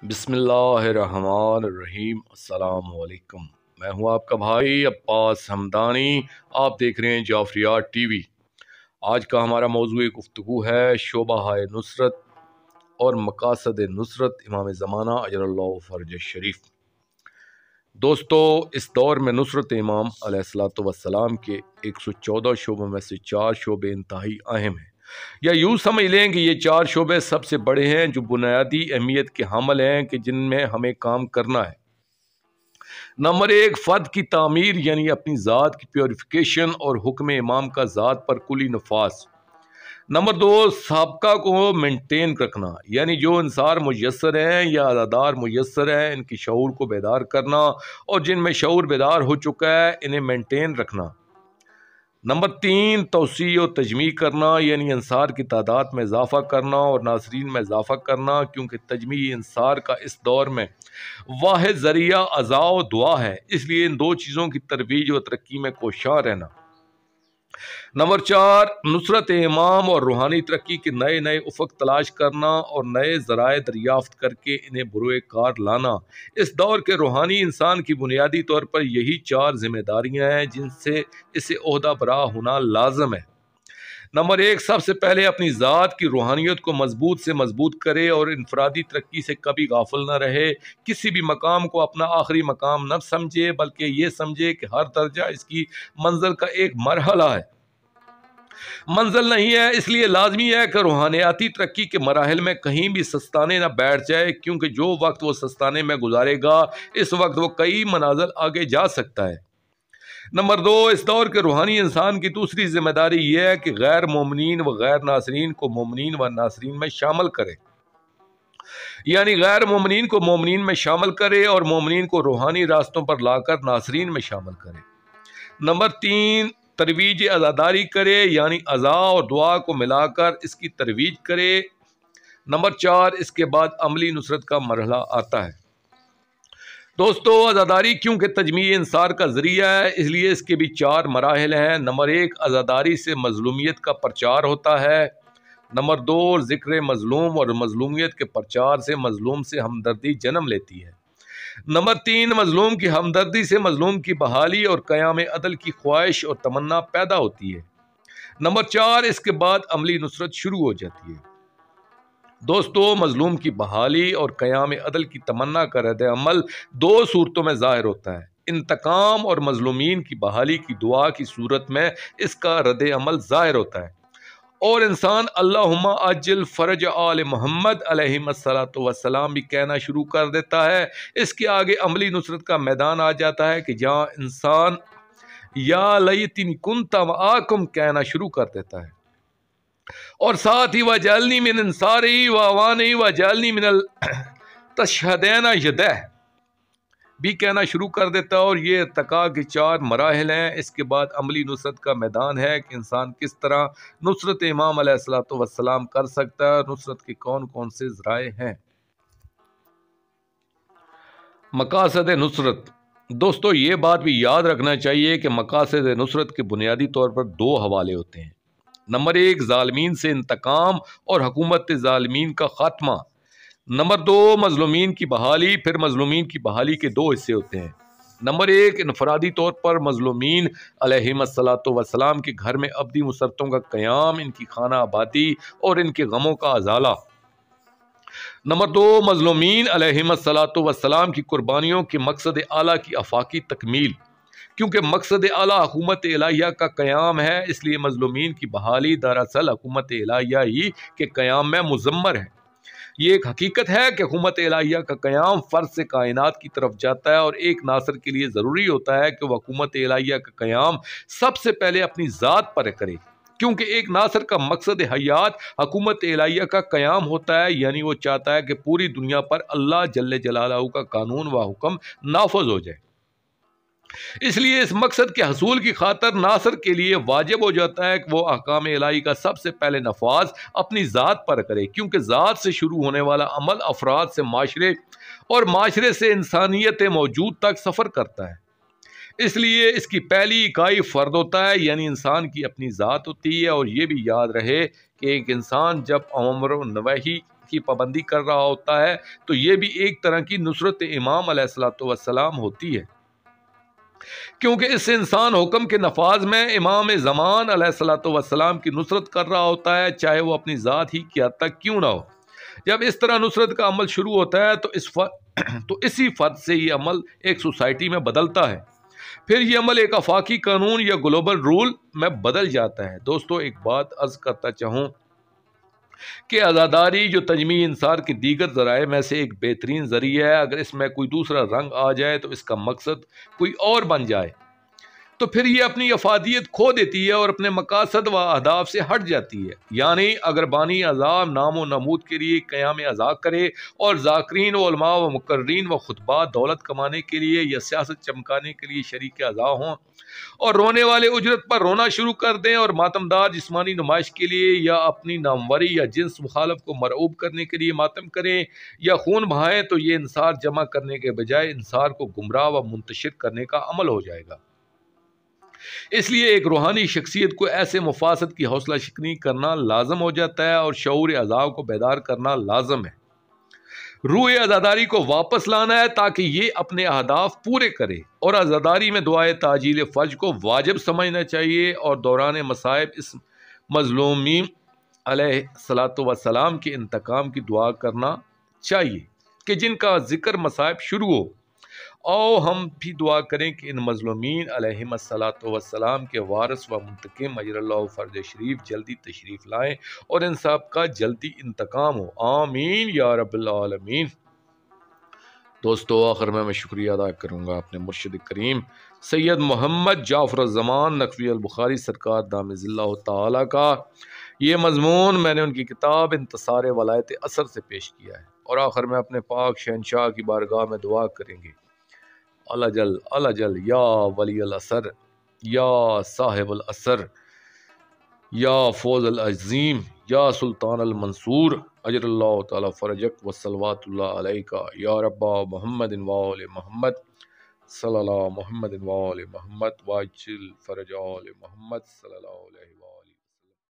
बिस्मिल्लाहिर्रहमानिर्रहीम। अस्सलाम वालेकुम। मैं हूं आपका भाई अब्बास हमदानी। आप देख रहे हैं जाफरियात टीवी। आज का हमारा मौजूद गुफ्तगू है शोबा नुसरत और मकासद नुसरत इमाम ज़माना अजरल्लाहु फ़र्ज शरीफ। दोस्तों, इस दौर में नुसरत इमाम अलैहिस्सलातु वस्सलाम के 114 शोबों में से 4 शोबे इंतहाई अहम हैं, या यूँ समझ लें कि ये 4 शोबे सबसे बड़े हैं जो बुनियादी अहमियत के हामिल हैं कि जिनमें हमें काम करना है। नंबर 1, फ़र्द की तामीर यानी अपनी ज़ात की प्योरिफिकेशन और हुक्म इमाम का ज़ात पर कुली नफास। नंबर 2, साबका को मेंटेन रखना, यानी जो इंसार मुयस्सर हैं या अदादार मुयस्सर हैं इनकी शऊर को बेदार करना, और जिनमें शऊर बेदार हो चुका है इन्हें मेंटेन रखना। नंबर 3, तौसी और तजमी करना, यानी अंसार की तादाद में इजाफ़ा करना और नासरीन में इजाफ़ा करना, क्योंकि तजमी अंसार का इस दौर में वाहिद ज़रिया अज़ा व दुआ है, इसलिए इन 2 चीज़ों की तरवीज व तरक्की में कोशां रहना। नंबर 4, नुसरत इमाम और रूहानी तरक्की के नए नए उफ़क़ तलाश करना और नए ज़राए दरियाफ्त करके इन्हें बुरोए कार लाना। इस दौर के रूहानी इंसान की बुनियादी तौर पर यही 4 जिम्मेदारियाँ हैं जिनसे इसे ओहदा बरा होना लाजम है। नंबर 1, सबसे पहले अपनी ज़ात की रूहानियत को मजबूत से मजबूत करे और इनफरादी तरक्की से कभी गाफिल न रहे। किसी भी मकाम को अपना आखिरी मकाम न समझे, बल्कि ये समझे कि हर दर्जा इसकी मंजिल का एक मरहला है, मंजिल नहीं है। इसलिए लाजमी है कि रूहानियाती तरक्की के मराहल में कहीं भी सस्ताने ना बैठ जाए, क्योंकि जो वक्त वो सस्ताने में गुजारेगा इस वक्त वो कई मनाजिल आगे जा सकता है। नंबर 2, इस दौर के रूहानी इंसान की दूसरी जिम्मेदारी यह है कि गैर मोमिनीन व गैर नासरीन को मोमिनीन व नासरीन में शामिल करे, यानी गैर मोमिनीन को मोमिनीन में शामिल करे और मोमिनीन को रूहानी रास्तों पर लाकर नासरीन में शामिल करे। नंबर 3, तरवीज अज़ादारी करे, यानी अज़ा और दुआ को मिलाकर इसकी तरवीज करे। नंबर 4, इसके बाद अमली नुसरत का मरहला आता है। दोस्तों, अज़ादारी क्योंकि तजमी इंसार का ज़रिया है, इसलिए इसके भी 4 मराहल हैं। नंबर 1, अज़ादारी से मज़लूमियत का प्रचार होता है। नंबर 2, ज़िक्र मज़लूम और मज़लूमियत के प्रचार से मज़लूम से हमदर्दी जन्म लेती है। नंबर 3, मज़लूम की हमदर्दी से मज़लूम की बहाली और क़याम अदल की ख्वाहिश और तमन्ना पैदा होती है। नंबर 4, इसके बाद अमली नुसरत शुरू हो जाती है। दोस्तों, मज़लूम की बहाली और क़याम अदल की तमन्ना का रद्द अमल 2 सूरतों में ज़ाहिर होता है। इंतकाम और मज़लूमीन की बहाली की दुआ की सूरत में इसका रद्द अमल ज़ाहिर होता है, और इंसान अल्लाहुम्मा अज्जिल फ़रज आल मोहम्मद अलैहिस्सलातु वस्सलाम भी कहना शुरू कर देता है। इसके आगे अमली नुसरत का मैदान आ जाता है कि जहाँ इंसान या लयतिनी कुन्ता मआकुम कहना शुरू कर देता है, और साथ ही वजअलनी मिन अंसारी व अवानी वजअलनी मिनल तशहदैना यदैह भी कहना शुरू कर देता है। और ये इर्तिका के 4 मराहल हैं। इसके बाद अमली नुसरत का मैदान है कि इंसान किस तरह नुसरत इमाम अलैहिस्सलातु वस्सलाम कर सकता है, नुसरत के कौन कौन से ज़राए हैं। मकासद नुसरत। दोस्तों, ये बात भी याद रखना चाहिए कि मकासद नुसरत के बुनियादी तौर पर 2 हवाले होते हैं। नंबर 1, ज़ालिमीन से इंतकाम और हुकूमत ज़ालिमीन का ख़ात्मा। नंबर 2, मज़लूमीन की बहाली। फिर मज़लूमीन की बहाली के 2 हिस्से होते हैं। नंबर 1, इनफरादी तौर पर मज़लूमीन अलैहिस्सलातु वस्सलाम के घर में अबदी मुसरतों का क़याम, इनकी खाना आबादी और इनके गमों का अजाला। नंबर 2, मज़लूमीन अलैहिस्सलातु वस्सलाम की कुर्बानियों के मकसद आला की आफाकी तकमील, क्योंकि मकसद आला हुकूमत इलाहिया का क़याम है, इसलिए मज़लूमीन की बहाली दरअसल हुकूमत इलाहिया ही के क़याम में मुज़म्मर है। ये एक हकीकत है कि हुकूमत इलाहिया का क़याम फ़र्द से कायनात की तरफ जाता है, और एक नासर के लिए ज़रूरी होता है कि वह हुकूमत इलाहिया का क़याम सबसे पहले अपनी ज़ात पर करे, क्योंकि एक नासर का मकसद हयात हुकूमत इलाहिया का क़याम होता है, यानी वो चाहता है कि पूरी दुनिया पर अल्लाह जल्ले जलालहू का कानून व हुक्म नाफज हो जाए। इसलिए इस मकसद के हसूल की खातर नासर के लिए वाजिब हो जाता है कि वो अहकाम इलाही का सबसे पहले नफाज अपनी ज़ात पर करे, क्योंकि ज़ात से शुरू होने वाला अमल अफराद से माशरे और माशरे से इंसानियत मौजूद तक सफ़र करता है। इसलिए इसकी पहली इकाई फ़र्द होता है, यानी इंसान की अपनी ज़ात होती है। और ये भी याद रहे कि एक इंसान जब अमर व नवाही کی پابندی کر رہا ہوتا ہے تو یہ بھی ایک طرح کی نصرت امام علیہ الصلوۃ والسلام ہوتی ہے، کیونکہ اس انسان حکم کے نفاذ میں امام زمان علیہ الصلوۃ والسلام کی نصرت کر رہا ہوتا ہے، چاہے وہ اپنی ذات ہی کی حد تک کیوں نہ ہو۔ جب اس طرح نصرت کا عمل شروع ہوتا ہے تو اسی فرد سے یہ عمل ایک سوسائٹی میں بدلتا ہے، پھر یہ عمل ایک آفاقی قانون یا گلوبل رول میں بدل جاتا ہے۔ دوستو، ایک بات عرض کرتا چاہوں کہ عزاداری جو تجمیع انصار کے دیگر ذرائع میں سے ایک بہترین ذریعہ ہے، اگر اس میں کوئی دوسرا رنگ آ جائے تو اس کا مقصد کوئی اور بن جائے تو پھر یہ اپنی افادیت کھو دیتی ہے اور اپنے مقاصد و اہداف سے ہٹ جاتی ہے۔ یعنی اگر بانی اعضاء نام و نمود کے لیے قیام اعضاء کرے اور ذاکرین و علماء و مقررین و خطبات دولت کمانے کے لیے یا سیاست چمکانے کے لیے شریک اعضاء ہوں اور رونے والے اجرت پر رونا شروع کر دیں اور ماتمدار جسمانی نمائش کے لیے یا اپنی ناموری یا جنس مخالف کو مرعوب کرنے کے لیے ماتم کریں یا خون بہائیں تو یہ انصار جمع کرنے کے بجائے انصار کو گمراہ و منتشر کرنے کا عمل ہو جائے گا۔ اس لیے ایک روحانی شخصیت کو ایسے مفاسد کی حوصلہ شکنی کرنا لازم ہو جاتا ہے اور شعور اعضاء کو بیدار کرنا لازم ہے۔ روح عزاداری کو واپس لانا ہے تاکہ یہ اپنے اہداف پورے کرے، اور عزاداری میں دعائے تعجیل فرج کو واجب سمجھنا چاہیے اور دوران مصائب اس مظلومین علیہ الصلوۃ والسلام کے انتقام کی دعا کرنا چاہیے کہ جن کا ذکر مصائب شروع ہو۔ آؤ ہم بھی دعا کریں کہ ان مظلومین علیہم الصلوۃ والسلام کے وارث و منتقم اجر اللہ فرج شریف جلدی تشریف لائیں اور ان سب کا جلدی انتقام ہو، آمین یا رب العالمین۔ دوستو، آخر میں شکریہ ادا کروں گا اپنے مرشد کریم سید محمد جعفر الزمان نقوی البخاری سرکار دامِ ظلہ تعالی کا۔ یہ مضمون میں نے ان کی کتاب انتصار ولایت اثر سے پیش کیا ہے، اور آخر میں اپنے پاک شہنشاہ کی بارگاہ میں دعا کریں گے، الجل یا ولی الاثر، یا صاحب الاثر، یا فوز العظیم، یا سلطان المنصور، اجر اللہ تعالی فرجک وصلوات اللہ علیکہ یا رب محمد و آل محمد، صلی اللہ محمد و آل محمد واجل فرج آل محمد صلی اللہ علیہ وسلم۔